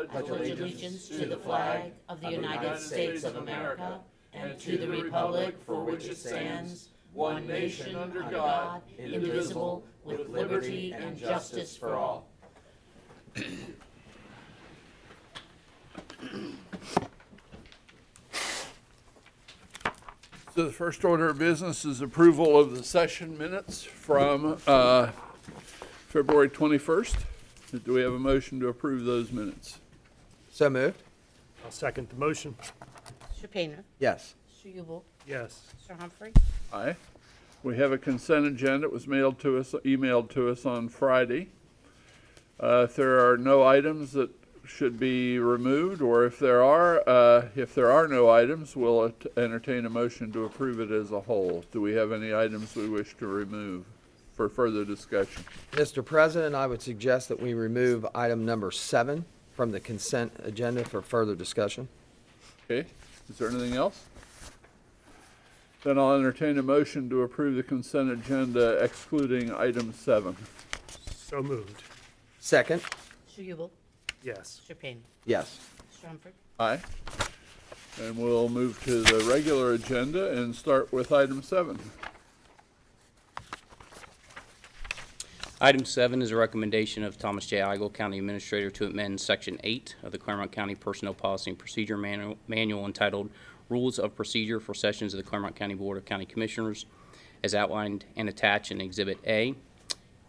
pledge allegiance to the flag of the United States of America and to the republic for which it stands, one nation under God, indivisible, with liberty and justice for all. So the first order of business is approval of the session minutes from February 21st. Do we have a motion to approve those minutes? So moved. I'll second the motion. Mr. Painter. Yes. Mr. Ubel. Yes. Mr. Humphrey. Aye. We have a consent agenda. It was emailed to us on Friday. If there are no items that should be removed, or if there are no items, we'll entertain a motion to approve it as a whole. Do we have any items we wish to remove for further discussion? Mr. President, I would suggest that we remove item number 7 from the consent agenda for further discussion. Okay. Is there anything else? Then I'll entertain a motion to approve the consent agenda excluding item 7. So moved. Second. Mr. Ubel. Yes. Mr. Painter. Yes. Mr. Humphrey. Aye. And we'll move to the regular agenda and start with item 7. Item 7 is a recommendation of Thomas J. Eigel, County Administrator, to amend Section 8 of the Clermont County Personnel Policy and Procedure Manual entitled Rules of Procedure for Sessions of the Clermont County Board of County Commissioners, as outlined and attached in Exhibit A,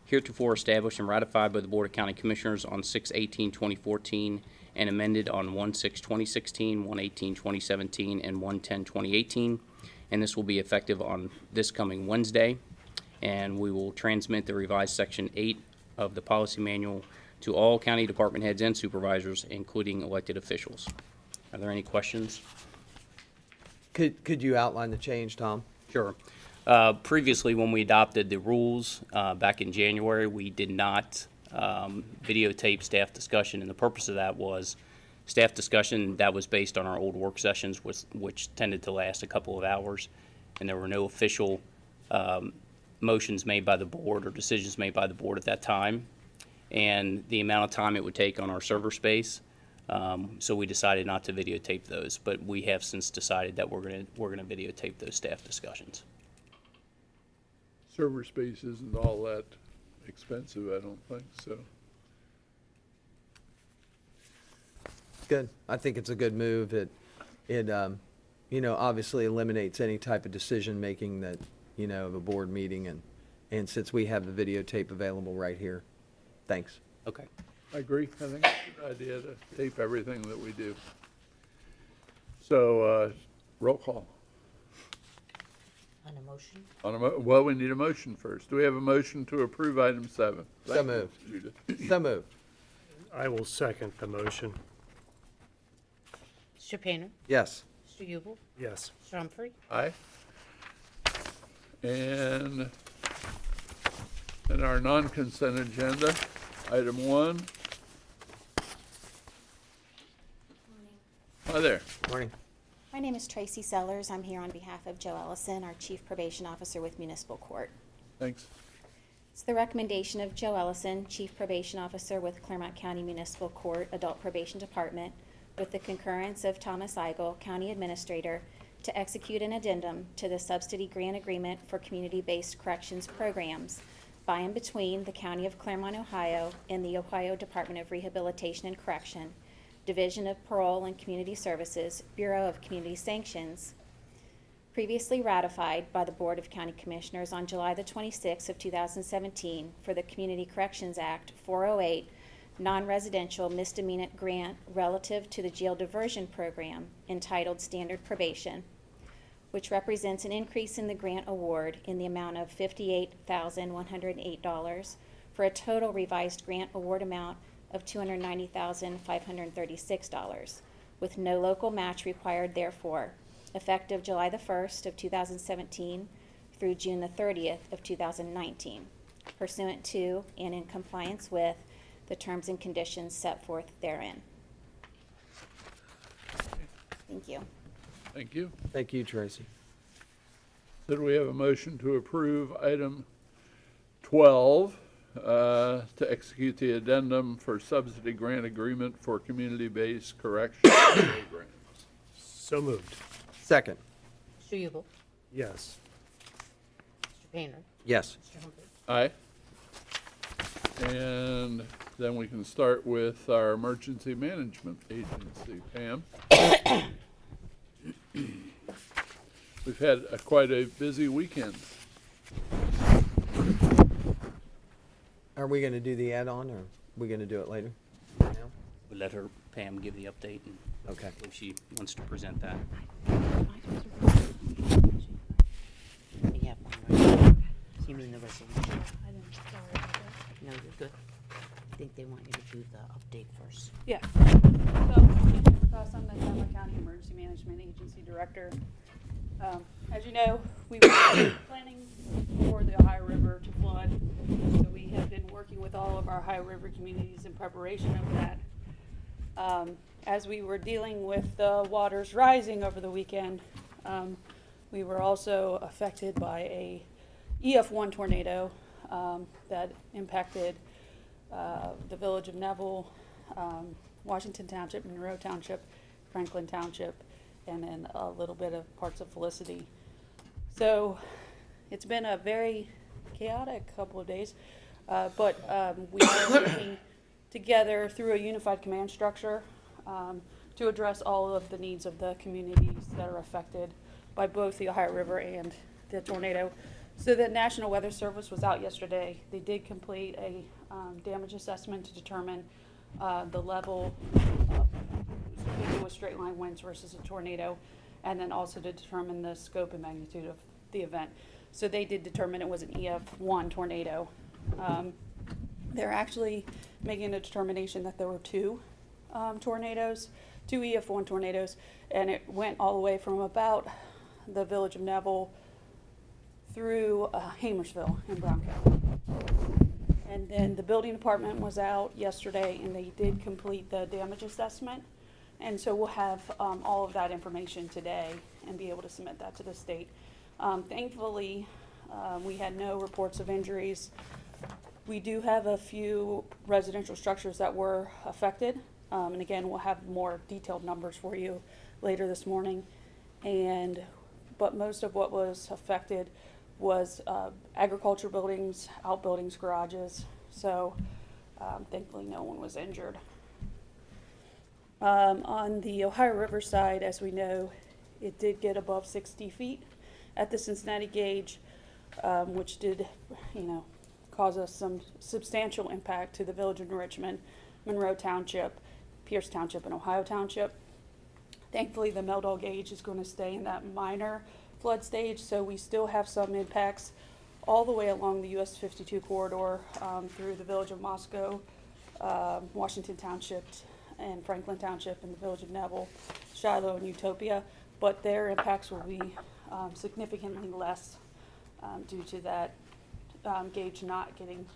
heretofore established and ratified by the Board of County Commissioners on 6/18/2014 and amended on 1/6/2016, 1/18/2017, and 1/10/2018. And this will be effective on this coming Wednesday. And we will transmit the revised Section 8 of the policy manual to all county department heads and supervisors, including elected officials. Are there any questions? Could you outline the change, Tom? Sure. Previously, when we adopted the rules back in January, we did not videotape staff discussion, and the purpose of that was staff discussion that was based on our old work sessions, which tended to last a couple of hours, and there were no official motions made by the board or decisions made by the board at that time, and the amount of time it would take on our server space. So we decided not to videotape those, but we have since decided that we're gonna videotape those staff discussions. Server space isn't all that expensive, I don't think so. Good. I think it's a good move. It obviously eliminates any type of decision-making that, of a board meeting, and since we have the videotape available right here. Thanks. Okay. I agree. I think it's a good idea to tape everything that we do. So, roll call. On a motion. Well, we need a motion first. Do we have a motion to approve item 7? So moved. Judith. So moved. I will second the motion. Mr. Painter. Yes. Mr. Ubel. Yes. Mr. Humphrey. Aye. And in our non-consent agenda, item 1. Hi there. Morning. My name is Tracy Sellers. I'm here on behalf of Joe Ellison, our Chief Probation Officer with Municipal Court. Thanks. It's the recommendation of Joe Ellison, Chief Probation Officer with Clermont County Municipal Court Adult Probation Department, with the concurrence of Thomas Eigel, County Administrator, to execute an addendum to the subsidy grant agreement for community-based corrections programs by and between the County of Clermont, Ohio, and the Ohio Department of Rehabilitation and Correction, Division of Parole and Community Services, Bureau of Community Sanctions, previously ratified by the Board of County Commissioners on July the 26th of 2017 for the Community Corrections Act 408 non-residential misdemeanor grant relative to the jail diversion program entitled Standard Probation, which represents an increase in the grant award in the amount of $58,108 for a total revised grant award amount of $290,536, with no local match required therefore, effective July the 1st of 2017 through June the 30th of 2019, pursuant to and in compliance with the terms and conditions set forth therein. Thank you. Thank you. Thank you, Tracy. So do we have a motion to approve item 12 to execute the addendum for subsidy grant agreement for community-based correctional programs. So moved. Second. Mr. Ubel? Yes. Mr. Painter? Yes. Mr. Humphrey? Aye. And then we can start with our emergency management agency. Pam? We've had quite a busy weekend. Are we gonna do the add-on, or are we gonna do it later? Now? We'll let her, Pam, give the update and Okay. if she wants to present that. You have one, right? You mean the resolution? I didn't, sorry about that. No, you're good. I think they want you to do the update first. Yeah. So, I'm the Clermont County Emergency Management Agency Director. As you know, we were planning for the Ohio River to flood, so we have been working with all of our Ohio River communities in preparation of that. As we were dealing with the waters rising over the weekend, we were also affected by a EF1 tornado that impacted the village of Neville, Washington Township, Monroe Township, Franklin Township, and then a little bit of parts of Felicity. So it's been a very chaotic couple of days, but we are working together through a unified command structure to address all of the needs of the communities that are affected by both the Ohio River and the tornado. So the National Weather Service was out yesterday. They did complete a damage assessment to determine the level of with straight line winds versus a tornado, and then also to determine the scope and magnitude of the event. So they did determine it was an EF1 tornado. They're actually making a determination that there were two tornadoes, two EF1 tornadoes, and it went all the way from about the village of Neville through Hamersville in Brown County. And then the building department was out yesterday, and they did complete the damage assessment. And so we'll have all of that information today and be able to submit that to the state. Thankfully, we had no reports of injuries. We do have a few residential structures that were affected. And again, we'll have more detailed numbers for you later this morning. But most of what was affected was agriculture buildings, outbuildings, garages. So thankfully no one was injured. On the Ohio River side, as we know, it did get above 60 feet at the Cincinnati gauge, which did, cause us some substantial impact to the village of Richmond, Monroe Township, Pierce Township, and Ohio Township. Thankfully, the Meldal gauge is going to stay in that minor flood stage, so we still have some impacts all the way along the US 52 corridor through the village of Moscow, Washington Township, and Franklin Township, and the village of Neville, Shiloh, and Utopia, but their impacts will be significantly less due to that gauge not getting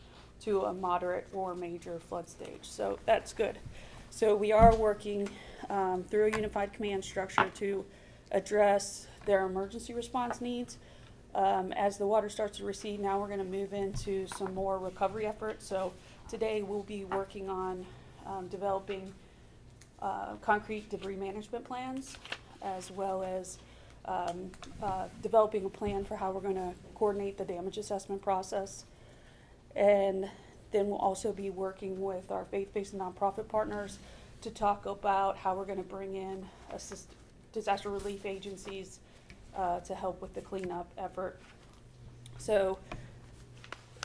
to a moderate or major flood stage. So that's good. So we are working through a unified command structure to address their emergency response needs. As the water starts to recede, now we're going to move into some more recovery efforts. So today we'll be working on developing concrete debris management plans, as well as developing a plan for how we're going to coordinate the damage assessment process. And then we'll also be working with our faith-based and nonprofit partners to talk about how we're going to bring in disaster relief agencies to help with the cleanup effort. So,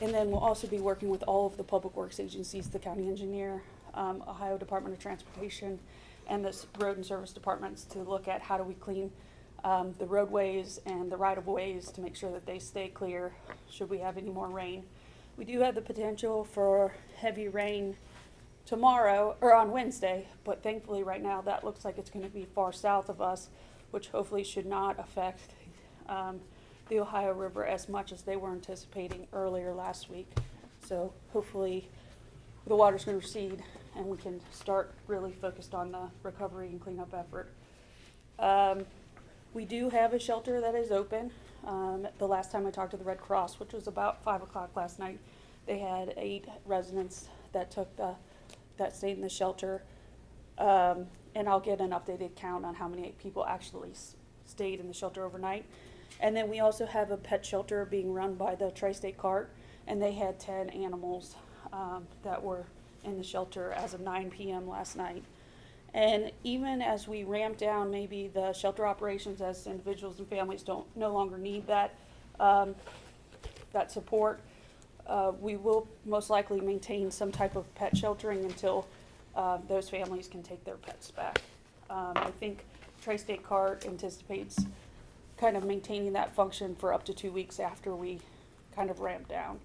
and then we'll also be working with all of the public works agencies, the county engineer, Ohio Department of Transportation, and the road and service departments to look at how do we clean the roadways and the right-of-ways to make sure that they stay clear should we have any more rain. We do have the potential for heavy rain tomorrow, or on Wednesday, but thankfully right now that looks like it's going to be far south of us, which hopefully should not affect the Ohio River as much as they were anticipating earlier last week. So hopefully the water's going to recede and we can start really focused on the recovery and cleanup effort. We do have a shelter that is open. The last time I talked to the Red Cross, which was about 5 o'clock last night, They had 8 residents that that stayed in the shelter. And I'll get an updated count on how many people actually stayed in the shelter overnight. And then we also have a pet shelter being run by the Tri-State Cart, and they had 10 animals that were in the shelter as of 9 p.m. last night. And even as we ramp down maybe the shelter operations, as individuals and families no longer need that support, we will most likely maintain some type of pet sheltering until those families can take their pets back. I think Tri-State Cart anticipates kind of maintaining that function for up to 2 weeks after we kind of ramp down.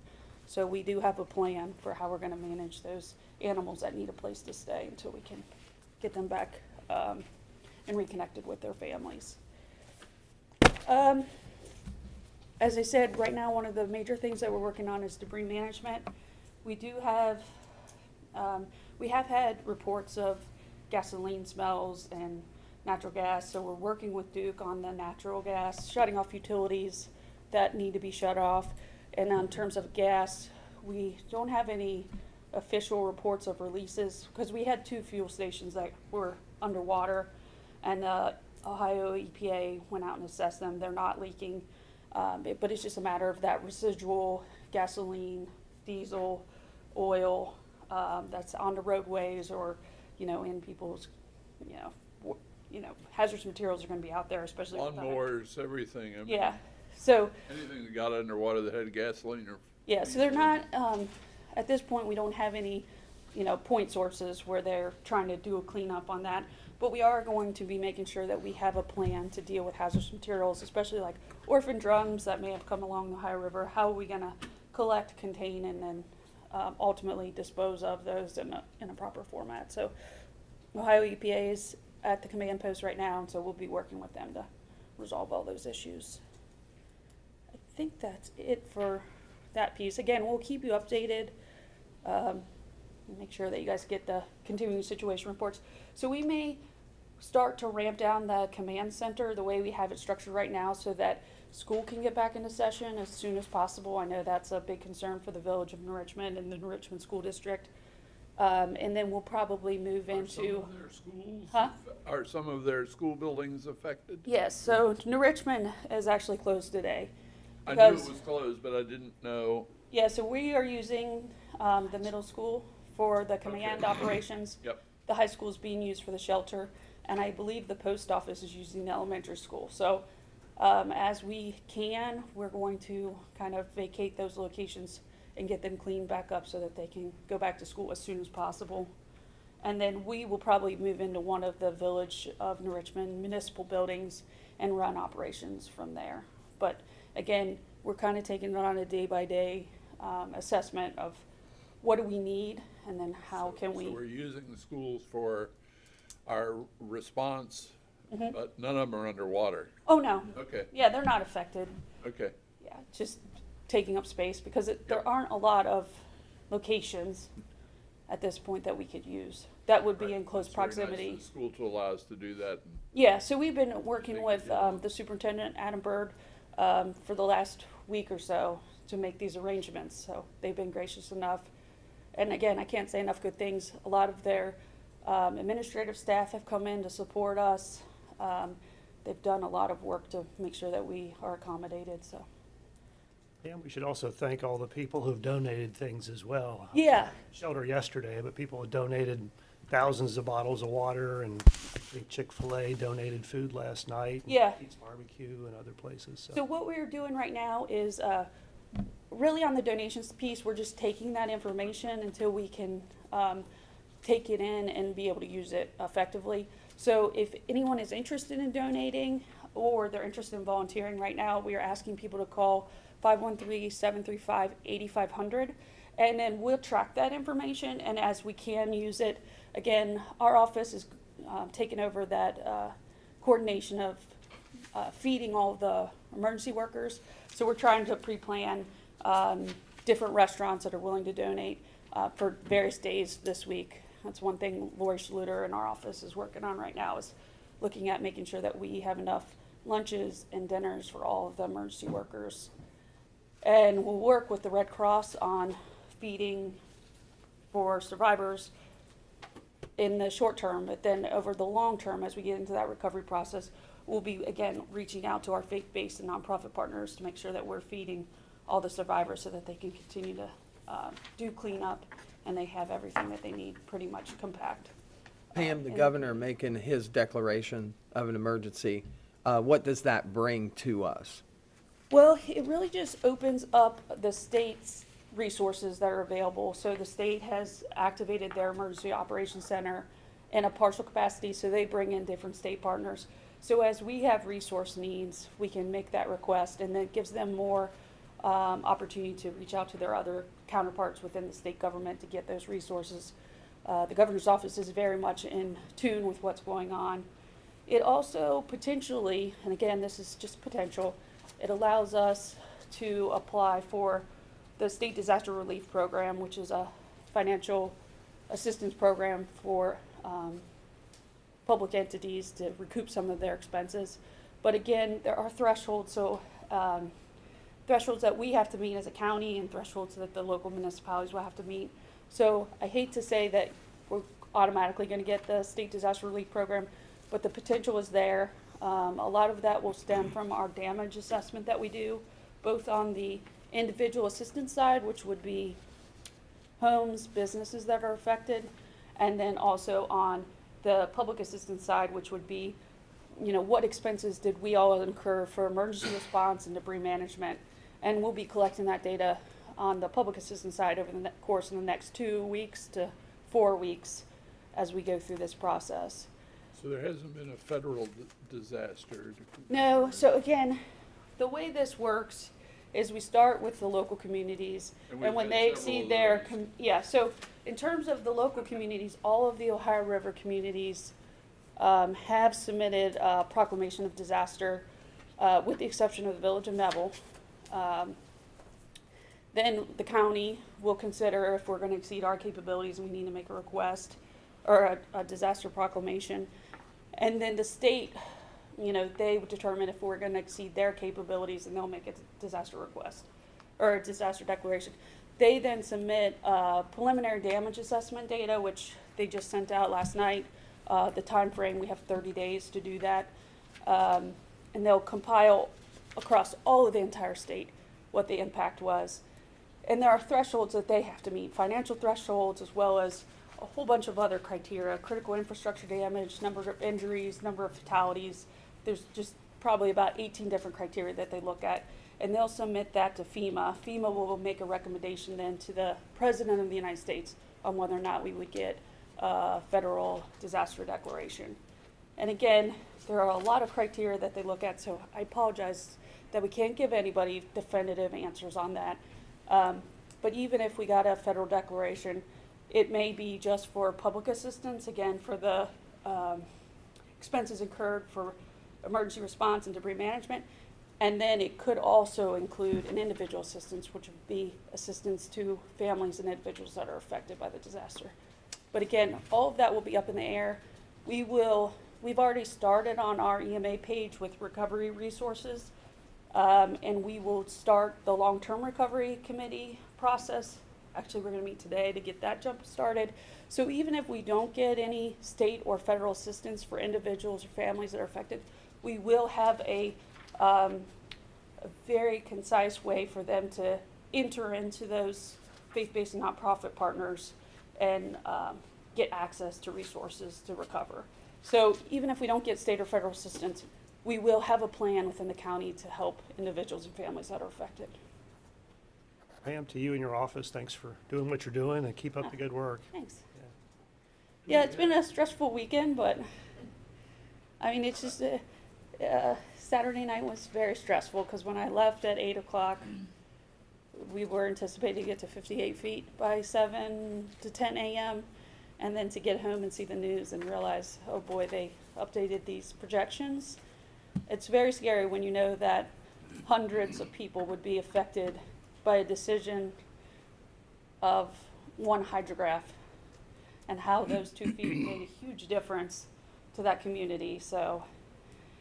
So we do have a plan for how we're going to manage those animals that need a place to stay until we can get them back and reconnected with their families. As I said, right now one of the major things that we're working on is debris management. We have had reports of gasoline smells and natural gas, so we're working with Duke on the natural gas, shutting off utilities that need to be shut off. And in terms of gas, we don't have any official reports of releases because we had 2 fuel stations that were underwater, and Ohio EPA went out and assessed them. They're not leaking, but it's just a matter of that residual gasoline, diesel, oil that's on the roadways or, in people's, hazardous materials are going to be out there, especially with the Lawnmowers, everything. I mean, yeah. So anything that got underwater that had gasoline or. yeah, so they're not, at this point, we don't have any, point sources where they're trying to do a cleanup on that. But we are going to be making sure that we have a plan to deal with hazardous materials, especially like orphan drums that may have come along the Ohio River. How are we going to collect, contain, and then ultimately dispose of those in a proper format? So Ohio EPA is at the command post right now, and so we'll be working with them to resolve all those issues. I think that's it for that piece. Again, we'll keep you updated. Make sure that you guys get the continuing situation reports. So we may start to ramp down the command center the way we have it structured right now so that school can get back into session as soon as possible. I know that's a big concern for the village of New Richmond and the New Richmond School District. And then we'll probably move into. Are some of their school buildings affected? Yes, so New Richmond is actually closed today. I knew it was closed, but I didn't know. Yeah, so we are using the middle school for the command operations. Yep. The high school is being used for the shelter, and I believe the post office is using the elementary school. So as we can, we're going to kind of vacate those locations and get them cleaned back up so that they can go back to school as soon as possible. And then we will probably move into one of the Village of New Richmond municipal buildings and run operations from there. But again, we're kind of taking it on a day-by-day assessment of what do we need and then how can we. So we're using the schools for our response, but none of them are underwater. Oh, no. Okay, Yeah, they're not affected. okay. Yeah, just taking up space because there aren't a lot of locations at this point that we could use that would be Right. in close It's very nice proximity. of the school to allow us to do that. Yeah, so we've been working Thank with you. the superintendent, Adam Bird, for the last week or so to make these arrangements. So they've been gracious enough. And again, I can't say enough good things. A lot of their administrative staff have come in to support us. They've done a lot of work to make sure that we are accommodated, so. And we should also thank all the people who've donated things as well. Yeah, Shelter yesterday, but people have donated thousands of bottles of water, and I think Chick-fil-A donated food last night. Yeah. Pete's Barbecue and other places, so what we're doing right now is really on the donations piece, we're just taking that information until we can take it in and be able to use it effectively. So if anyone is interested in donating or they're interested in volunteering right now, we are asking people to call 513-735-8500, and then we'll track that information, and as we can use it, again, our office is taking over that coordination of feeding all the emergency workers. So we're trying to pre-plan different restaurants that are willing to donate for various days this week. That's one thing Lori Schluter in our office is working on right now, is looking at making sure that we have enough lunches and dinners for all of the emergency workers. And we'll work with the Red Cross on feeding for survivors in the short term, but then over the long term, as we get into that recovery process, we'll be, again, reaching out to our faith-based and nonprofit partners to make sure that we're feeding all the survivors so that they can continue to do cleanup and they have everything that they need pretty much compact. Pam, the and- governor making his declaration of an emergency, what does that bring to us? Well, it really just opens up the state's resources that are available. So the state has activated their emergency operations center in a partial capacity, so they bring in different state partners. So as we have resource needs, we can make that request, and that gives them more opportunity to reach out to their other counterparts within the state government to get those resources. The governor's office is very much in tune with what's going on. It also potentially, and again, this is just potential, it allows us to apply for the State Disaster Relief Program, which is a financial assistance program for public entities to recoup some of their expenses. But again, there are thresholds, so thresholds that we have to meet as a county and thresholds that the local municipalities will have to meet. So I hate to say that we're automatically going to get the State Disaster Relief Program, but the potential is there. A lot of that will stem from our damage assessment that we do, both on the individual assistance side, which would be homes, businesses that are affected, and then also on the public assistance side, which would be, what expenses did we all incur for emergency response and debris management? And we'll be collecting that data on the public assistance side over the course of the next 2 weeks to 4 weeks as we go through this process. So there hasn't been a federal disaster? No, so again, the way this works is we start with the local communities, And and we've when had they several exceed of their, those. so in terms of the local communities, all of the Ohio River communities have submitted a proclamation of disaster, with the exception of the village of Neville. Then the county will consider if we're gonna exceed our capabilities, we need to make a request or a disaster proclamation. And then the state, they would determine if we're gonna exceed their capabilities, and they'll make a disaster request or a disaster declaration. They then submit preliminary damage assessment data, which they just sent out last night. The time frame, we have 30 days to do that. And they'll compile across all of the entire state what the impact was. And there are thresholds that they have to meet, financial thresholds, as well as a whole bunch of other criteria, critical infrastructure damage, number of injuries, number of fatalities. There's just probably about 18 different criteria that they look at, and they'll submit that to FEMA. FEMA will make a recommendation then to the President of the United States on whether or not we would get a federal disaster declaration. And again, there are a lot of criteria that they look at, so I apologize that we can't give anybody definitive answers on that. But even if we got a federal declaration, it may be just for public assistance, again, for the expenses incurred for emergency response and debris management. And then it could also include an individual assistance, which would be assistance to families and individuals that are affected by the disaster. But again, all of that will be up in the air. We've already started on our EMA page with recovery resources. And we will start the long-term recovery committee process. Actually, we're gonna meet today to get that jump started. So even if we don't get any state or federal assistance for individuals or families that are affected, we will have a very concise way for them to enter into those faith-based and nonprofit partners and get access to resources to recover. So even if we don't get state or federal assistance, we will have a plan within the county to help individuals and families that are affected. Pam, to you and your office, thanks for doing what you're doing, and keep up the good work. Thanks. Yeah, it's been a stressful weekend, but I mean, it's just Saturday night was very stressful because when I left at 8 o'clock, we were anticipating to get to 58 feet by 7 to 10 a.m. And then to get home and see the news and realize, oh boy, they updated these projections. It's very scary when you know that hundreds of people would be affected by a decision of one hydrograph and how those 2 feet made a huge difference to that community. So,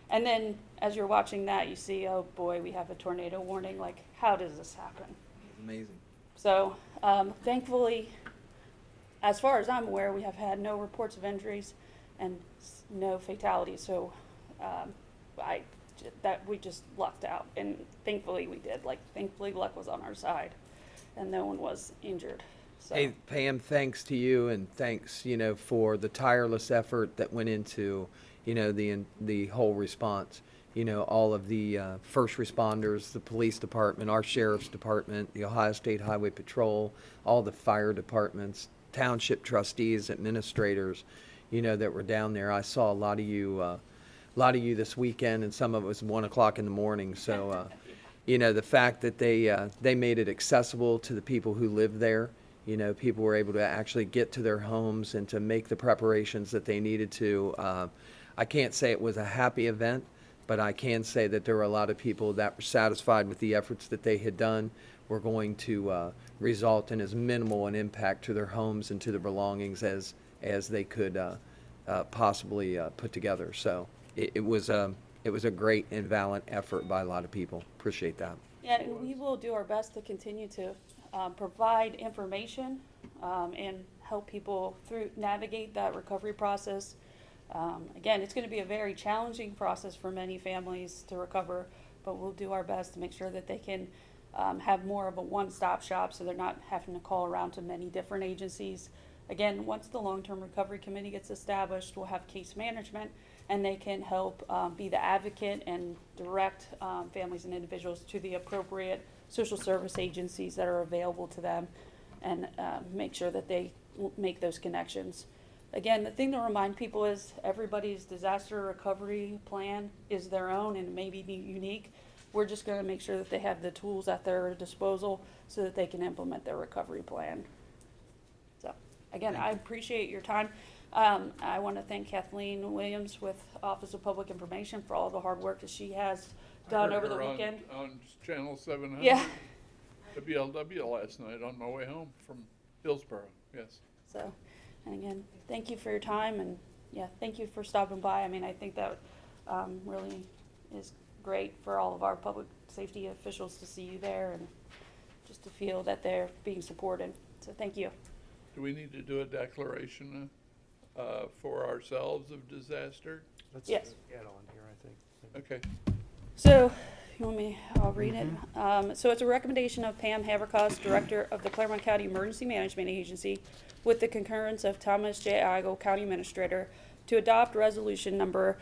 and then as you're watching that, you see, oh boy, we have a tornado warning. Like, how does this happen? Amazing. So thankfully, as far as I'm aware, we have had no reports of injuries and no fatalities. So we just lucked out, and thankfully we did. Like, thankfully luck was on our side, and no one was injured. So. Hey, Pam, thanks to you, and thanks, for the tireless effort that went into, the whole response. All of the first responders, the police department, our sheriff's department, the Ohio State Highway Patrol, all the fire departments, township trustees, administrators, that were down there. I saw a lot of you this weekend, and some of it was 1 o'clock in the morning. So, the fact that they made it accessible to the people who live there. People were able to actually get to their homes and to make the preparations that they needed to. I can't say it was a happy event, but I can say that there were a lot of people that were satisfied with the efforts that they had done. Were going to result in as minimal an impact to their homes and to their belongings as they could possibly put together. So it was a great and valiant effort by a lot of people. Appreciate that. Yeah, and we will do our best to continue to provide information and help people navigate that recovery process. Again, it's going to be a very challenging process for many families to recover, but we'll do our best to make sure that they can have more of a one-stop shop, so they're not having to call around to many different agencies. Again, once the long-term recovery committee gets established, we'll have case management, and they can help be the advocate and direct families and individuals to the appropriate social service agencies that are available to them, and make sure that they make those connections. Again, the thing to remind people is everybody's disaster recovery plan is their own and may be unique. We're just going to make sure that they have the tools at their disposal so that they can implement their recovery plan. So, again, I appreciate your time. I want to thank Kathleen Williams with Office of Public Information for all the hard work that she has done over the weekend. On Channel 700. Yeah. WLW last night on my way home from Hillsborough, yes. So, and again, thank you for your time, and yeah, thank you for stopping by. I mean, I think that really is great for all of our public safety officials to see you there and just to feel that they're being supported. So thank you. Do we need to do a declaration for ourselves of disaster? Let's Yes. add on here, I think. Okay. So, you want me, I'll read it. So it's a recommendation of Pam Haverkos, Director of the Clermont County Emergency Management Agency, with the concurrence of Thomas J. Eigel, County Administrator, to adopt resolution number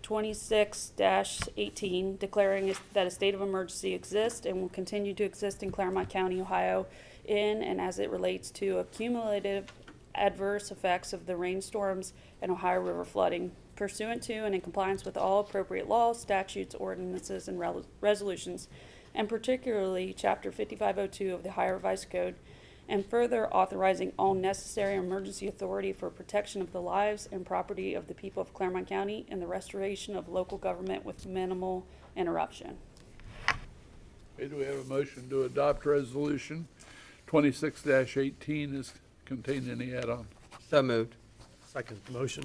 26-18, declaring that a state of emergency exists and will continue to exist in Clermont County, Ohio, in and as it relates to accumulative adverse effects of the rainstorms and Ohio River flooding, pursuant to and in compliance with all appropriate laws, statutes, ordinances, and resolutions, and particularly Chapter 5502 of the Ohio Revised Code, and further authorizing all necessary emergency authority for protection of the lives and property of the people of Clermont County and the restoration of local government with minimal interruption. Okay, do we have a motion to adopt resolution 26-18 is contained in the add-on? So moved. Second motion,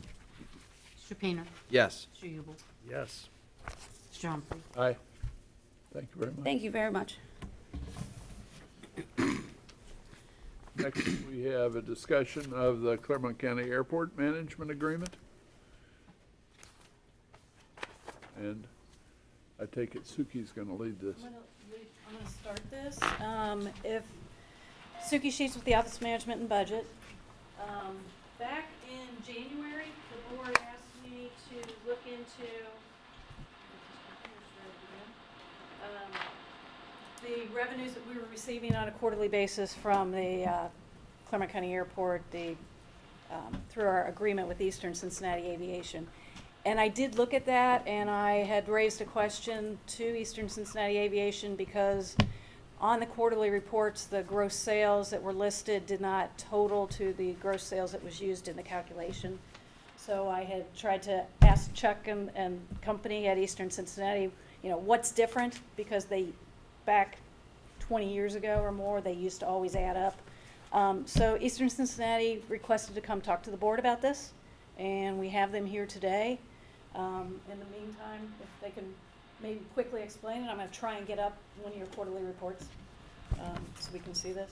Mr. Painter. Yes. Mr. Yubel. yes. Mr. Humphrey. Aye. Thank you very much. Thank you very much. Next, we have a discussion of the Clermont County Airport Management Agreement. And I take it Suki's gonna lead this. I'm gonna start this. If Suki Sheets with the Office of Management and Budget. Back in January, the board asked me to look into the revenues that we were receiving on a quarterly basis from the Clermont County Airport, through our agreement with Eastern Cincinnati Aviation. And I did look at that, and I had raised a question to Eastern Cincinnati Aviation because on the quarterly reports, the gross sales that were listed did not total to the gross sales that was used in the calculation. So I had tried to ask Chuck and company at Eastern Cincinnati, what's different, because back 20 years ago or more, they used to always add up. So Eastern Cincinnati requested to come talk to the board about this, and we have them here today. In the meantime, if they can maybe quickly explain it, I'm going to try and get up one of your quarterly reports. so we can see this.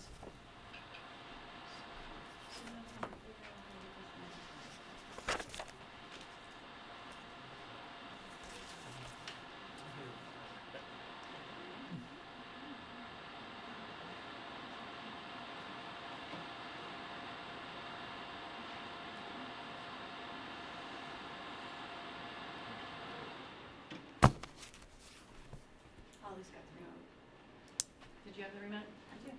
Ollie's got the remote. Did you have the remote? I do.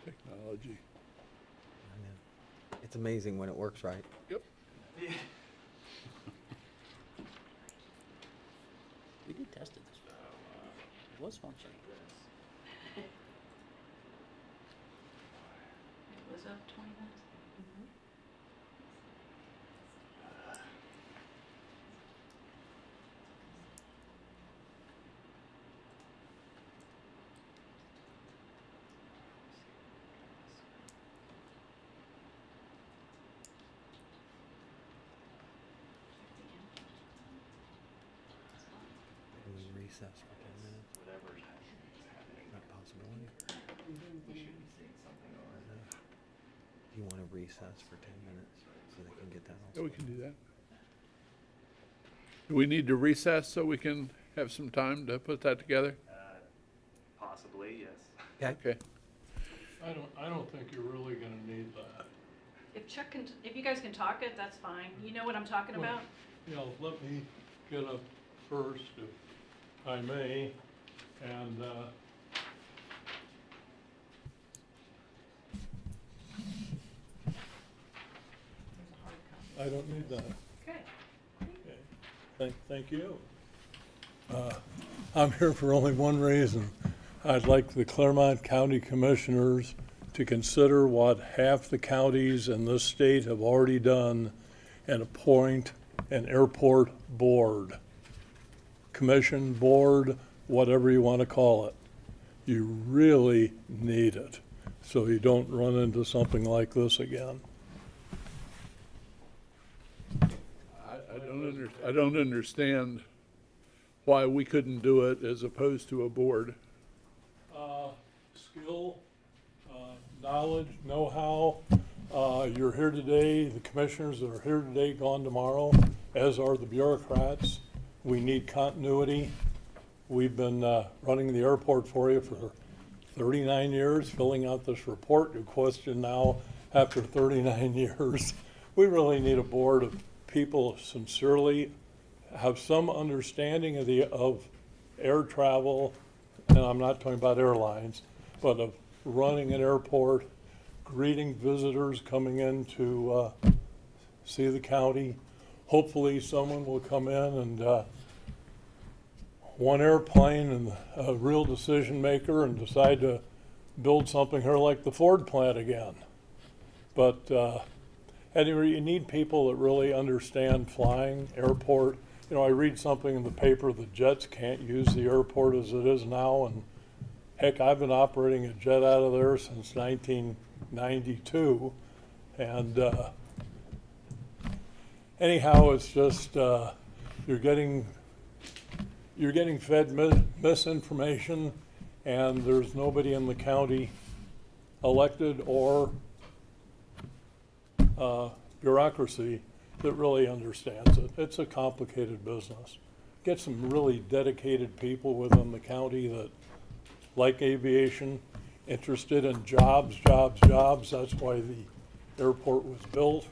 Technology. I know. It's amazing when it works right. Yep. We did test it this way. It was functioning. It was up 20 minutes. Can we recess for 10 minutes? That possibility? Do you want to recess for 10 minutes so they can get that all? Yeah, we can do that. Do we need to recess so we can have some time to put that together? Possibly, yes. Okay. Okay. I don't think you're really gonna need that. If Chuck can, if you guys can talk it, that's fine. You know what I'm talking about? You know, let me get up first, if I may, and, I don't need that. Okay. Thank you. I'm here for only one reason. I'd like the Clermont County Commissioners to consider what half the counties in this state have already done and appoint an airport board. Commission, board, whatever you want to call it. You really need it, so you don't run into something like this again. I don't understand why we couldn't do it as opposed to a board. Skill, knowledge, know-how. You're here today, the commissioners that are here today, gone tomorrow, as are the bureaucrats. We need continuity. We've been running the airport for you for 39 years, filling out this report. You question now, after 39 years. We really need a board of people sincerely have some understanding of air travel, and I'm not talking about airlines, but of running an airport, greeting visitors coming in to see the county. Hopefully someone will come in and one airplane and a real decision maker and decide to build something here like the Ford plant again. But anyway, you need people that really understand flying, airport. You know, I read something in the paper, the jets can't use the airport as it is now, and heck, I've been operating a jet out of there since 1992, and anyhow, it's just you're getting fed misinformation, and there's nobody in the county, elected or bureaucracy, that really understands it. It's a complicated business. Get some really dedicated people within the county that like aviation, interested in jobs. That's why the airport was built.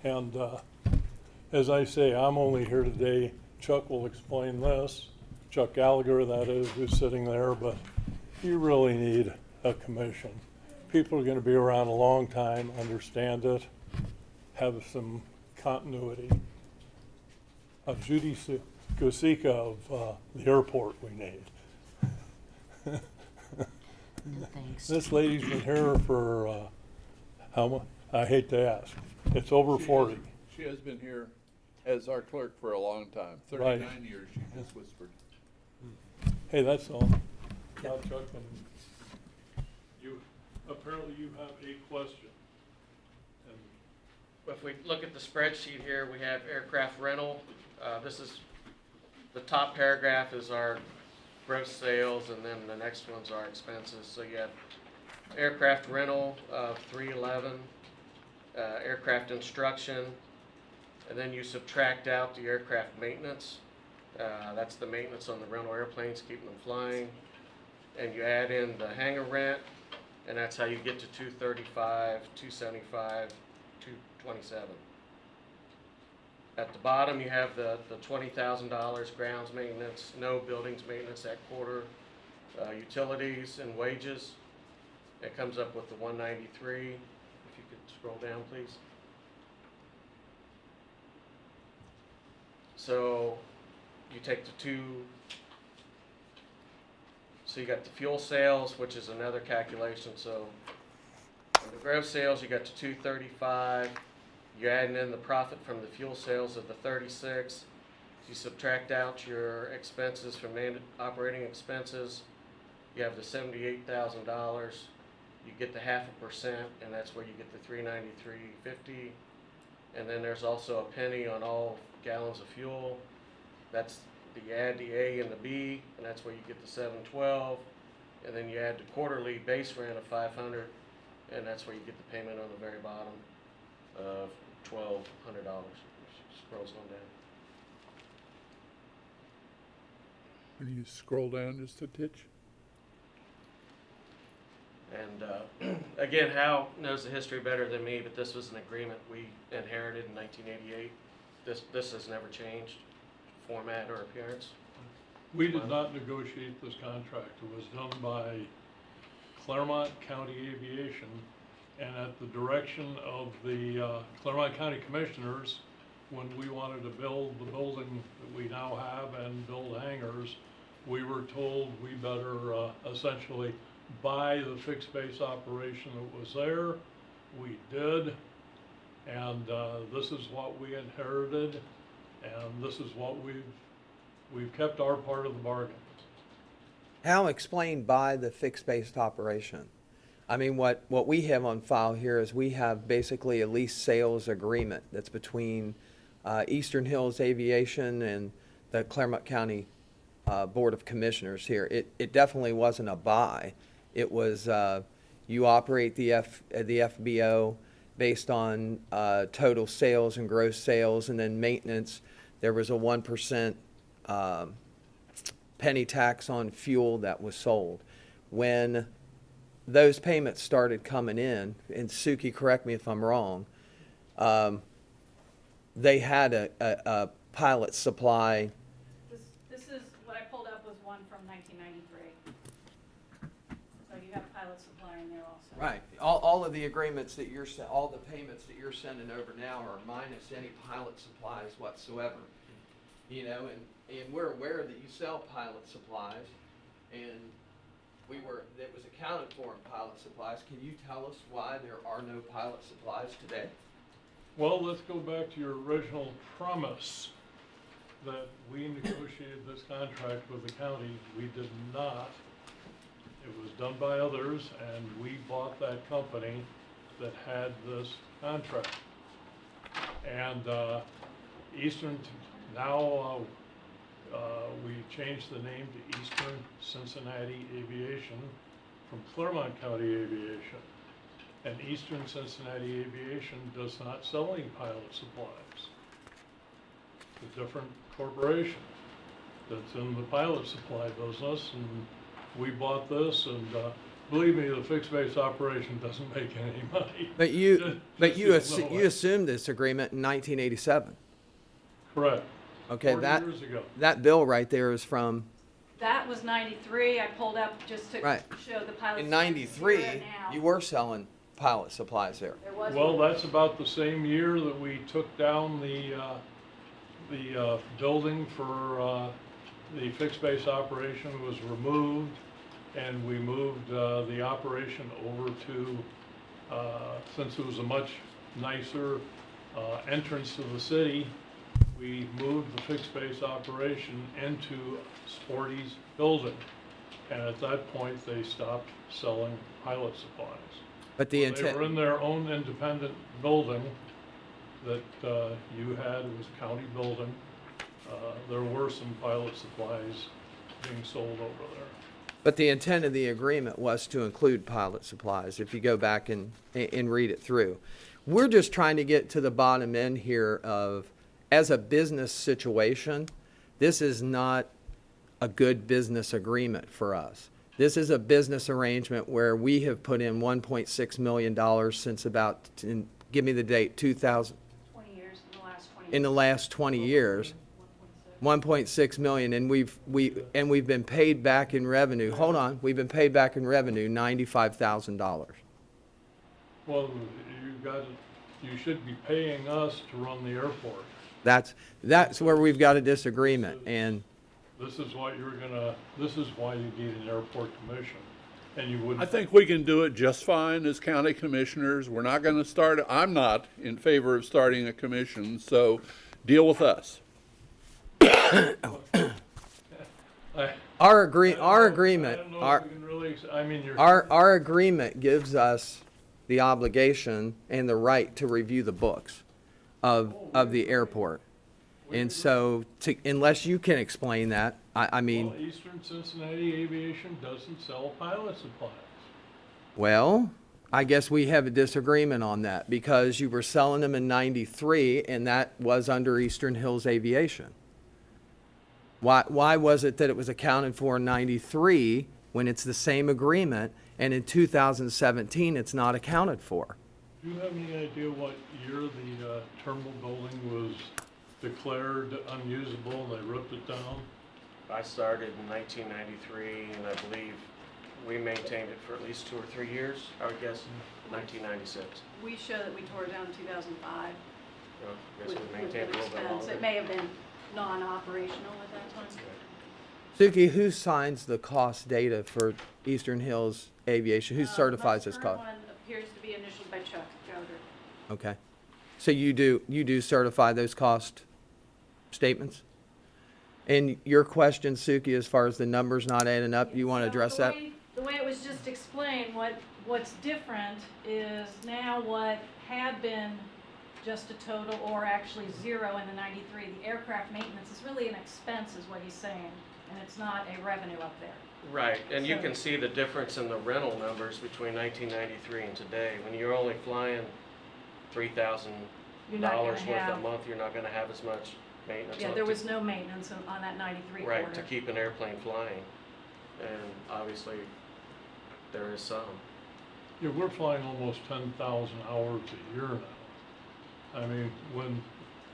And as I say, I'm only here today. Chuck will explain this. Chuck Gallagher, that is, who's sitting there, but you really need a commission. People are going to be around a long time, understand it, have some continuity. Judy Gosika of the airport we need. No, thanks. This lady's been here for, how much? I hate to ask. It's over 40. She has been here as our clerk for a long time, Right. 39 years, she just whispered. Hey, that's all. Now, Chuck, and you, apparently you have a question. And If we look at the spreadsheet here, we have aircraft rental. This is, the top paragraph is our gross sales, and then the next one's our expenses. So you have aircraft rental of 311, aircraft instruction, and then you subtract out the aircraft maintenance. That's the maintenance on the rental airplanes, keeping them flying. And you add in the hangar rent, and that's how you get to 235, 275, 227. At the bottom, you have the $20,000 grounds maintenance, no buildings maintenance that quarter, utilities and wages. It comes up with the 193. If you could scroll down, please. So you take the two. So you got the fuel sales, which is another calculation. So on the gross sales, you got the 235. You're adding in the profit from the fuel sales of the 36. You subtract out your expenses from operating expenses. You have the $78,000. You get the 0.5%, and that's where you get the $393.50. And then there's also a penny on all gallons of fuel. That's you add the A and the B, and that's where you get the $712. And then you add the quarterly base rent of $500, and that's where you get the payment on the very bottom of $1,200. Scrolls on down. Can you scroll down just a titch? And again, Hal knows the history better than me, but this was an agreement we inherited in 1988. This has never changed, format or appearance. we did not negotiate this contract. It was done by Clermont County Aviation, and at the direction of the Clermont County Commissioners, when we wanted to build the building that we now have and build hangars, we were told we better essentially buy the fixed base operation that was there. We did, and this is what we inherited, and this is what we've kept our part of the bargain. How explained by the fixed-based operation? I mean, what we have on file here is we have basically a lease sales agreement that's between Eastern Hills Aviation and the Clermont County Board of Commissioners here. It definitely wasn't a buy. It was, you operate the FBO based on total sales and gross sales, and then maintenance. There was a 1% penny tax on fuel that was sold. When those payments started coming in, and Suki, correct me if I'm wrong, they had a pilot supply. This is, what I pulled up was one from 1993. So you have a pilot supply in there also. Right. All of the agreements that you're, all the payments that you're sending over now are minus any pilot supplies whatsoever. You know, and we're aware that you sell pilot supplies, and it was accounted for in pilot supplies. Can you tell us why there are no pilot supplies today? Well, let's go back to your original premise that we negotiated this contract with the county. We did not. It was done by others, and we bought that company that had this contract. And Eastern, now we changed the name to Eastern Cincinnati Aviation from Clermont County Aviation. And Eastern Cincinnati Aviation does not sell any pilot supplies. It's a different corporation that's in the pilot supply business, and we bought this, and believe me, the fixed base operation doesn't make any money. But you Just you assumed this agreement in 1987. Correct. Okay, 40 years ago. that bill right there is from That was 93. I pulled up just to Right. show the pilot. in supply. '93. We're at now. You were selling pilot supplies there? There was Well, one. that's about the same year that we took down the building for, the fixed base operation was removed, and we moved, the operation over to, since it was a much nicer, entrance to the city, we moved the fixed base operation into Sporty's building. And at that point, they stopped selling pilot supplies. But the They intent, were in their own independent building that you had, it was a county building. There were some pilot supplies being sold over there. but the intent of the agreement was to include pilot supplies, if you go back and read it through. We're just trying to get to the bottom end here of, as a business situation, this is not a good business agreement for us. This is a business arrangement where we have put in $1.6 million since about, give me the date, 2000, 20 years, in the last 20 years. in the last 20 years. 1.6 million, and we've been paid back in revenue. Hold on, we've been paid back in revenue $95,000. Well, you should be paying us to run the airport. That's where we've got a disagreement, and This is why you need an airport commission, and you wouldn't. I think we can do it just fine as county commissioners. We're not gonna start, I'm not in favor of starting a commission, so deal with us. our I agreement, don't know if we can really, I mean, you're. our agreement gives us the obligation and the right to review the books of the airport. And so, unless you can explain that, I mean, Well, Eastern Cincinnati Aviation doesn't sell pilot supplies. well, I guess we have a disagreement on that, because you were selling them in '93, and that was under Eastern Hills Aviation. Why was it that it was accounted for in '93 when it's the same agreement, and in 2017 it's not accounted for? Do you have any idea what year the terminal building was declared unusable and they ripped it down? I started in 1993, and I believe we maintained it for at least 2 or 3 years. I would guess 1996. We show that we tore it down in 2005. So I guess with- we with maintained it a little bit expense. longer. It may have been non-operational at that time. Suki, who signs the cost data for Eastern Hills Aviation? Who certifies this Most cost? current one appears to be initialed by Chuck Gowder. Okay. So you do certify those cost statements? And your question, Suki, as far as the numbers not adding up, you want to So address the that? way- The way it was just explained, what's different is now what had been just a total or actually zero in the '93, the aircraft maintenance is really an expense is what he's saying, and it's not a revenue up there. Right, and you So- can see the difference in the rental numbers between 1993 and today. When you're only flying $3,000 You're not gonna worth a have, month, you're not gonna have as much maintenance. yeah, on there it was no maintenance on that '93 quarter. Right, to keep an airplane flying. And obviously, there is some. Yeah, we're flying almost 10,000 hours a year now. I mean, when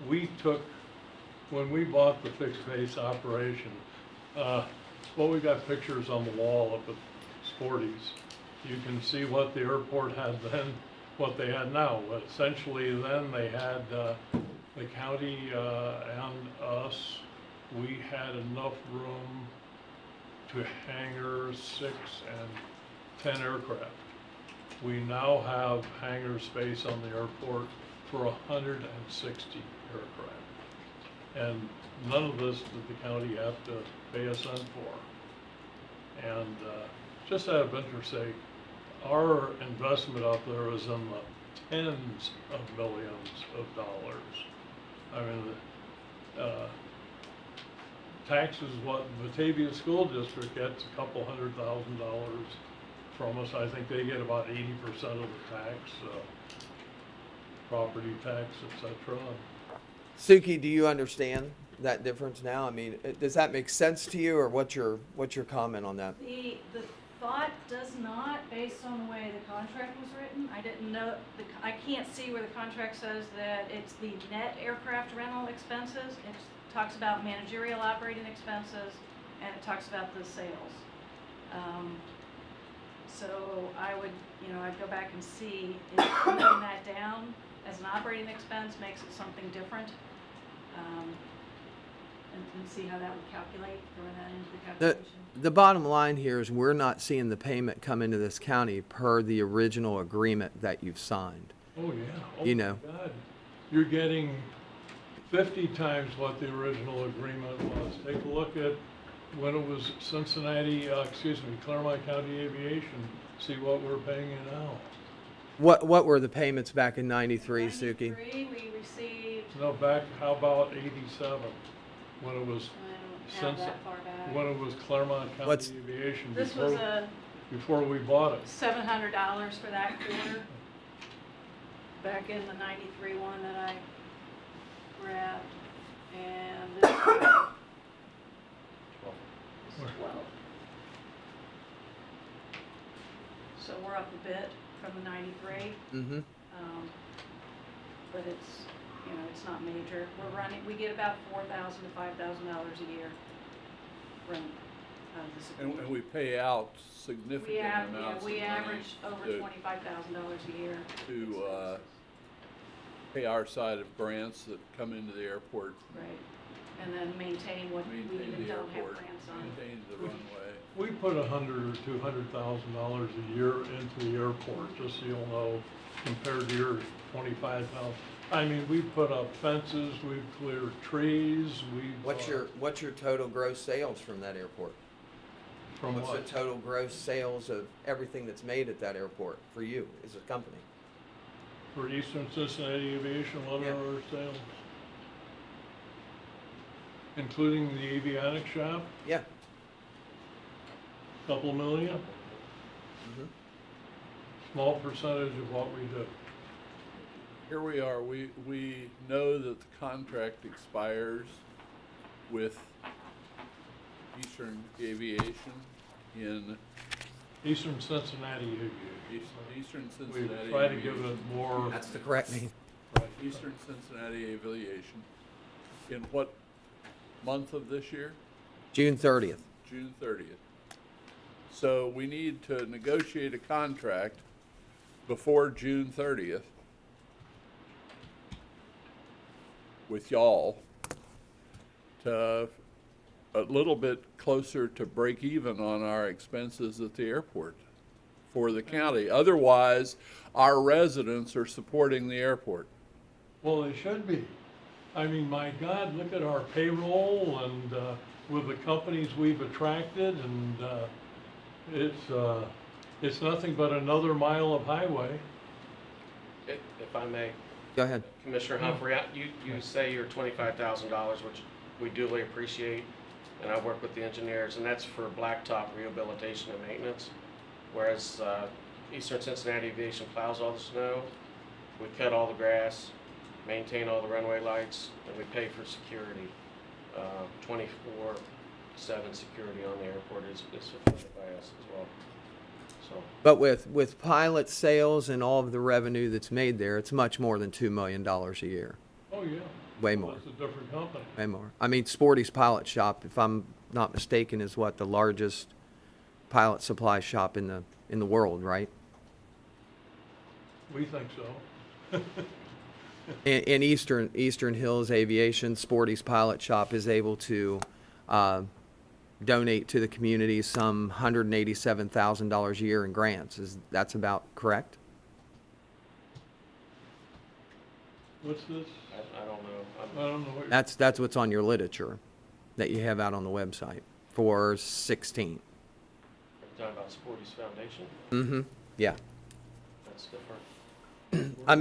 we bought the fixed base operation, well, we got pictures on the wall up at Sporty's. You can see what the airport had then, what they had now. But essentially then they had, the county and us, we had enough room to hangar 6 and 10 aircraft. We now have hangar space on the airport for 160 aircraft. And none of this did the county have to pay a cent for. And just out of interest sake, our investment up there is in the tens of millions of dollars. I mean, taxes, what Batavia School District gets a couple $100,000 from us. I think they get about 80% of the tax, property tax, etc. Suki, do you understand that difference now? I mean, does that make sense to you, or what's your comment on that? The thought does not, based on the way the contract was written, I didn't know, I can't see where the contract says that it's the net aircraft rental expenses. It talks about managerial operating expenses, and it talks about the sales. So I would, I'd go back and see if moving that down as an operating expense makes it something different. And see how that would calculate, throwing that into the calculation. The bottom line here is we're not seeing the payment come into this county per the original agreement that you've signed. Oh, yeah. Oh, You my know. God. You're getting 50 times what the original agreement was. Take a look at when it was Clermont County Aviation, see what we're paying you now. What were the payments back in '93, Suki? 93, we received, No, back, how about 87? When it was, I don't have that far back. when it was Clermont County What's- Aviation, This was before we bought it. $700 for that quarter. Back in the 93 one that I grabbed. And this is 12. So we're up a bit from the 93. Mm-hmm. But it's, it's not major. We get about $4,000 to $5,000 a year from this And agreement. we pay out significant amounts of We money average over to- $25,000 a year. to pay our side of grants that come into the airport, Right. And then maintain what we maintain even the don't have airport, grants on. maintain the runway. We put $100,000 or $200,000 a year into the airport, just so you'll know, compared to your 25,000. I mean, we put up fences, we've cleared trees, What's your total gross sales from that airport? From What's what? the total gross sales of everything that's made at that airport for you as a company? For Eastern Cincinnati Aviation, what Yeah. are our sales? Including the avionics shop, Yeah. couple million, Mhm. small percentage of what we do. Here we are, we know that the contract expires with Eastern Aviation in Eastern Cincinnati Aviation. Eastern We Cincinnati try to give Aviation. it more, That's the correct name. right, Eastern Cincinnati Aviation. In what month of this year? June 30th. June 30th. So we need to negotiate a contract before June 30th with y'all to a little bit closer to break even on our expenses at the airport for the county. Otherwise, our residents are supporting the airport. well, they should be. I mean, my God, look at our payroll and, with the companies we've attracted and, it's nothing but another mile of highway. If I may, Go ahead. Commissioner Humphrey, you say you're $25,000, which we duly appreciate, and I work with the engineers, and that's for blacktop rehabilitation and maintenance. Whereas Eastern Cincinnati Aviation plows all the snow, we cut all the grass, maintain all the runway lights, and we pay for security. 24/7 security on the airport is fulfilled by us as well. So. But with pilot sales and all of the revenue that's made there, it's much more than $2 million a year. Oh, yeah. Way Well, more. It's a different company. Way more. I mean, Sporty's Pilot Shop, if I'm not mistaken, is what, the largest pilot supply shop in the world, right? We think so. In Eastern Hills Aviation, Sporty's Pilot Shop is able to donate to the community some $187,000 a year in grants. That's about correct? What's this? I don't know. I don't know what you're. That's what's on your literature that you have out on the website for 16. Are you talking about Sporty's Foundation? Mm-hmm. Yeah. That's different. I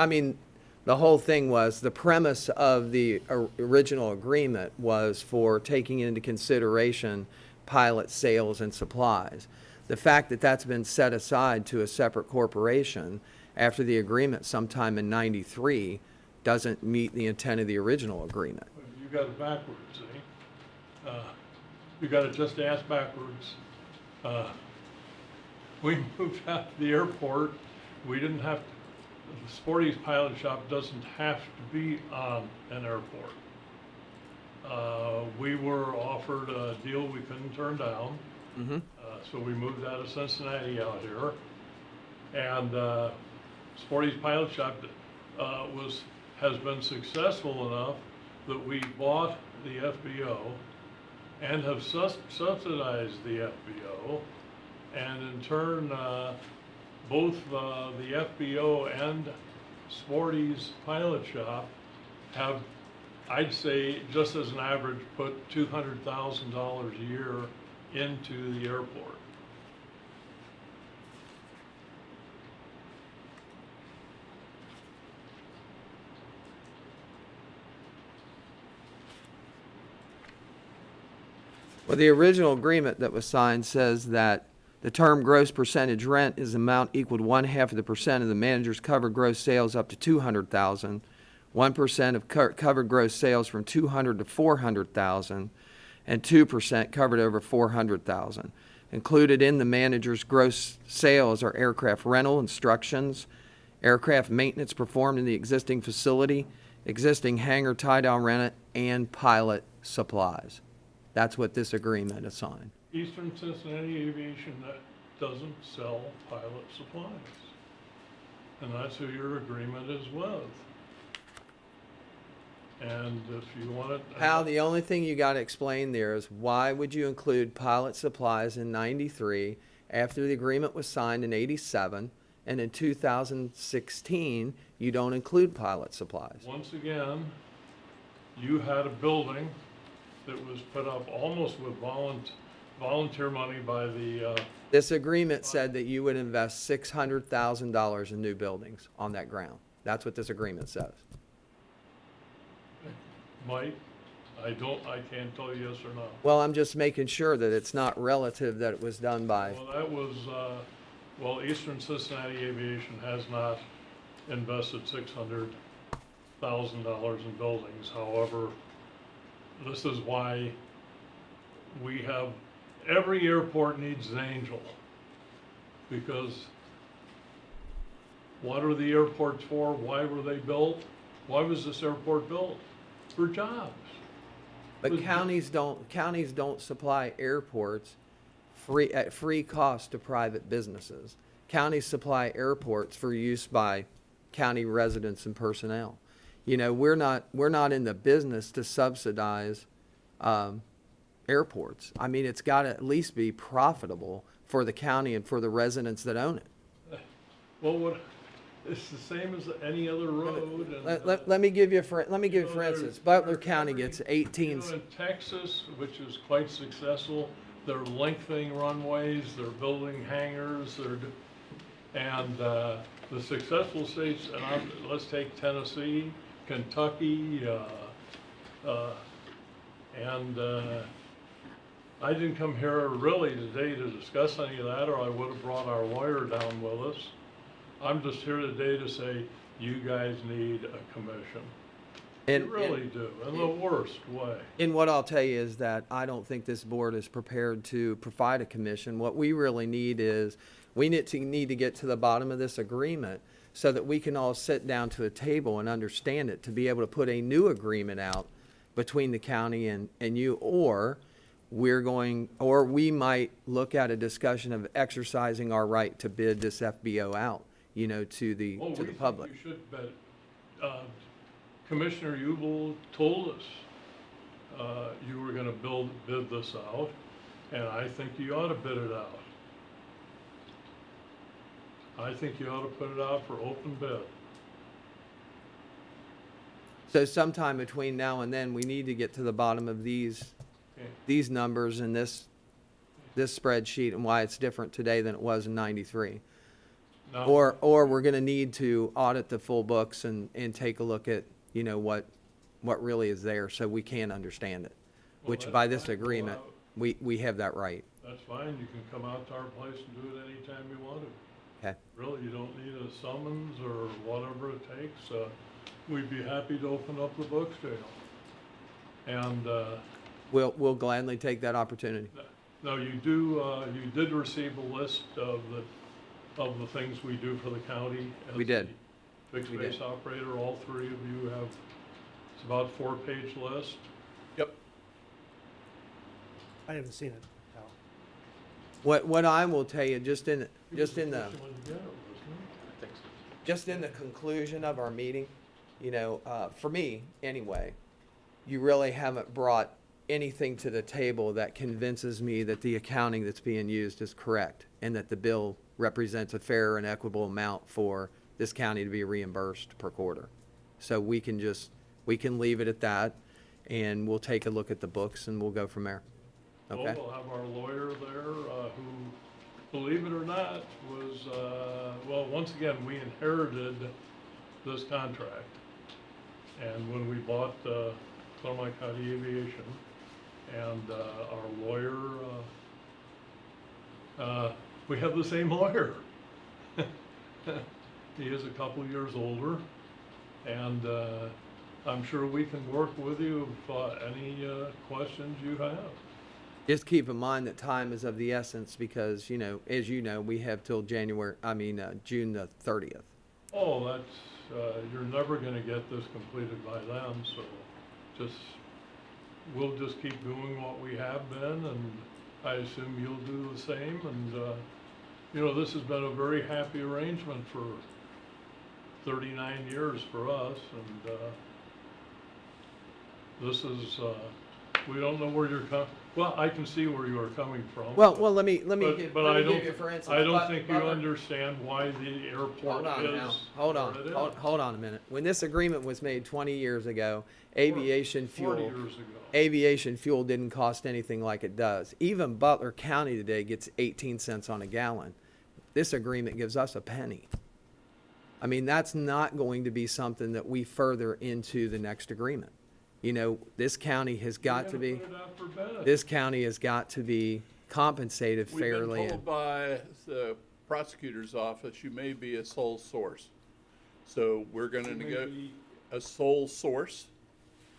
mean, the whole thing was, the premise of the original agreement was for taking into consideration pilot sales and supplies. The fact that that's been set aside to a separate corporation after the agreement sometime in '93 doesn't meet the intent of the original agreement. You got it backwards, see? You got it just ass backwards. We moved out to the airport. We didn't have, the Sporty's Pilot Shop doesn't have to be on an airport. We were offered a deal we couldn't turn down, So we moved out of Cincinnati out here. And Sporty's Pilot Shop has been successful enough that we bought the FBO and have subsidized the FBO. And in turn, both the FBO and Sporty's Pilot Shop have, I'd say, just as an average, put $200,000 a year into the airport. Well, the original agreement that was signed says that the term gross percentage rent is amount equal to 0.5% of the manager's covered gross sales up to 200,000, 1% of covered gross sales from 200 to 400,000, and 2% covered over 400,000. Included in the manager's gross sales are aircraft rental, instructions, aircraft maintenance performed in the existing facility, existing hangar tie-down rent, and pilot supplies. That's what this agreement is signed. Eastern Cincinnati Aviation doesn't sell pilot supplies. And that's who your agreement is with. And if you want it. Hal, the only thing you got to explain there is why would you include pilot supplies in 93 after the agreement was signed in 87, and in 2016 you don't include pilot supplies? Once again, you had a building that was put up almost with volunteer money by the, This agreement said that you would invest $600,000 in new buildings on that ground. That's what this agreement says. Mike, I can't tell you yes or no. Well, I'm just making sure that it's not relative that it was done by. Well, that was, Eastern Cincinnati Aviation has not invested $600,000 in buildings. However, this is why we have, every airport needs an angel. Because what are the airports for? Why were they built? Why was this airport built? For jobs. But counties don't supply airports at free cost to private businesses. Counties supply airports for use by county residents and personnel. You know, we're not in the business to subsidize airports. I mean, it's got to at least be profitable for the county and for the residents that own it. Well, it's the same as any other road. And, Let me give you for instance, Butler County gets 18. You know, in Texas, which is quite successful, they're lengthening runways, they're building hangars, and the successful states. And let's take Tennessee, Kentucky, and I didn't come here really today to discuss any of that, or I would have brought our lawyer down with us. I'm just here today to say, you guys need a commission. You really do, in the worst way. And what I'll tell you is that I don't think this board is prepared to provide a commission. What we really need is, we need to get to the bottom of this agreement so that we can all sit down to a table and understand it, to be able to put a new agreement out between the county and you, or we might look at a discussion of exercising our right to bid this FBO out, you know, to the public. We should, but Commissioner Ubel told us you were going to bid this out, and I think you ought to bid it out. I think you ought to put it out for open bid. So sometime between now and then, we need to get to the bottom of these numbers and this spreadsheet and why it's different today than it was in 93. Now, Or we're going to need to audit the full books and take a look at, you know, what really is there, so we can understand it. Which by this agreement, we have that right. That's fine, you can come out to our place and do it anytime you want to. Okay. Really, you don't need a summons or whatever it takes. We'd be happy to open up the books to you. And We'll gladly take that opportunity. now you did receive a list of the things we do for the county. We did. Fixed base operator, all three of you have, it's about a 4-page list. I haven't seen it, Al. What I will tell you, just in the, First one to get it, wasn't it? I think so. just in the conclusion of our meeting, you know, for me, anyway, you really haven't brought anything to the table that convinces me that the accounting that's being used is correct and that the bill represents a fair and equitable amount for this county to be reimbursed per quarter. So we can leave it at that, and we'll take a look at the books and we'll go from there. Okay? Well, we'll have our lawyer there, who, believe it or not, was, well, once again, we inherited this contract. And when we bought, Clermont County Aviation, and, our lawyer, we have the same lawyer. He is a couple years older, and, I'm sure we can work with you if, any, questions you have. Just keep in mind that time is of the essence because, you know, as you know, we have till June the 30th. Oh, that's, you're never gonna get this completed by then, so we'll just keep doing what we have been, and I assume you'll do the same, and, you know, this has been a very happy arrangement for 39 years for us, and, this is, we don't know where you're well, I can see where you are coming from. Well, let me But give you, for instance. I don't think you Butler- understand why the airport Hold on now. is. Hold on. where it is. Hold on a minute. When this agreement was made 20 years ago, aviation 40 fuel, years ago. aviation fuel didn't cost anything like it does. Even Butler County today gets 18 cents on a gallon. This agreement gives us a penny. I mean, that's not going to be something that we further into the next agreement. You know, this county has got to be, Put it out for bid. this county has got to be compensated We've fairly. been told by the prosecutor's office, you may be a sole source. So we're gonna It may go be- a sole source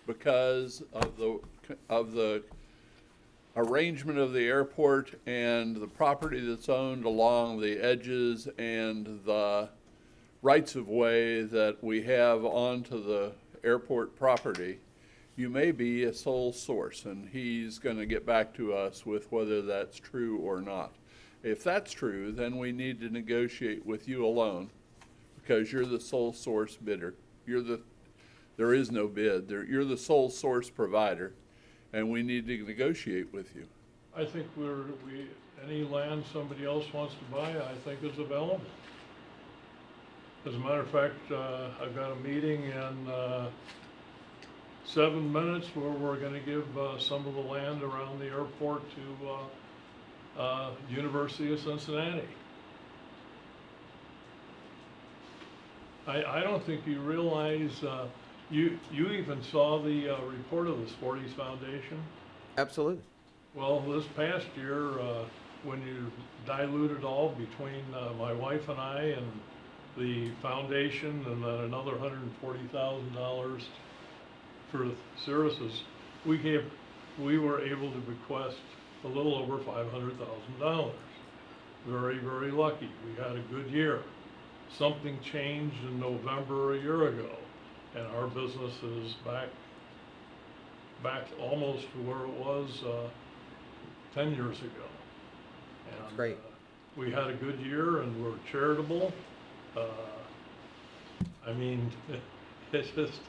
because of the arrangement of the airport and the property that's owned along the edges and the rights of way that we have onto the airport property. You may be a sole source, and he's gonna get back to us with whether that's true or not. If that's true, then we need to negotiate with you alone, because you're the sole source bidder. There is no bid, you're the sole source provider, and we need to negotiate with you. I think any land somebody else wants to buy, I think is available. As a matter of fact, I've got a meeting in, 7 minutes where we're gonna give, some of the land around the airport to, University of Cincinnati. I don't think you realize, you even saw the, report of the Sporties Foundation. Absolutely. Well, this past year, when you dilute it all between, my wife and I and the foundation and then another $140,000 for services, we were able to bequest a little over $500,000. Very, very lucky. We had a good year. Something changed in November a year ago, and our business is back almost to where it was 10 years ago. And, Great. we had a good year, and we're charitable. I mean, it's just,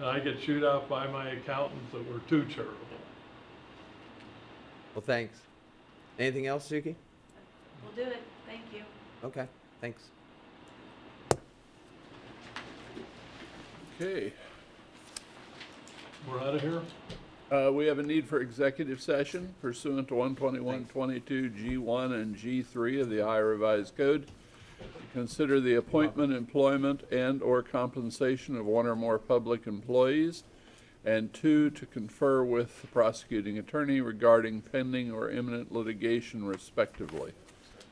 I get chewed out by my accountant that we're too charitable. Well, thanks. Anything else, Suki? We'll do it. Thank you. Okay, thanks. Okay, We're out of here? we have a need for executive session pursuant to 121.22 G1 and G3 of the Ohio Revised Code. Consider the appointment, employment, and/or compensation of one or more public employees, and 2, to confer with the prosecuting attorney regarding pending or imminent litigation respectively.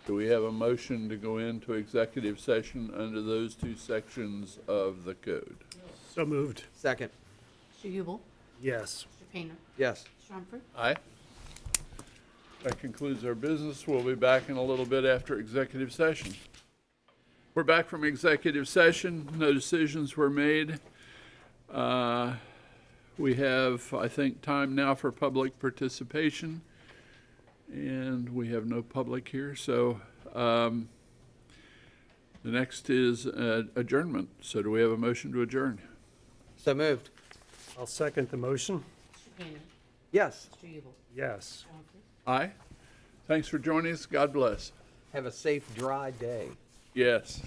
Do we have a motion to go into executive session under those 2 sections of the code? So moved. Second. Mr. Hubel, Yes. Mr. Painter, Yes. Mr. Humphrey. Aye. That concludes our business. We'll be back in a little bit after executive session. We're back from executive session. No decisions were made. We have, I think, time now for public participation. And And we have no public here, so the next is adjournment. So do we have a motion to adjourn? So moved. I'll second the motion. Mr. Cannon? Yes. Mr. Ubel? Yes. Johnson? Aye. Thanks for joining us. God bless. Have a safe, dry day. Yes.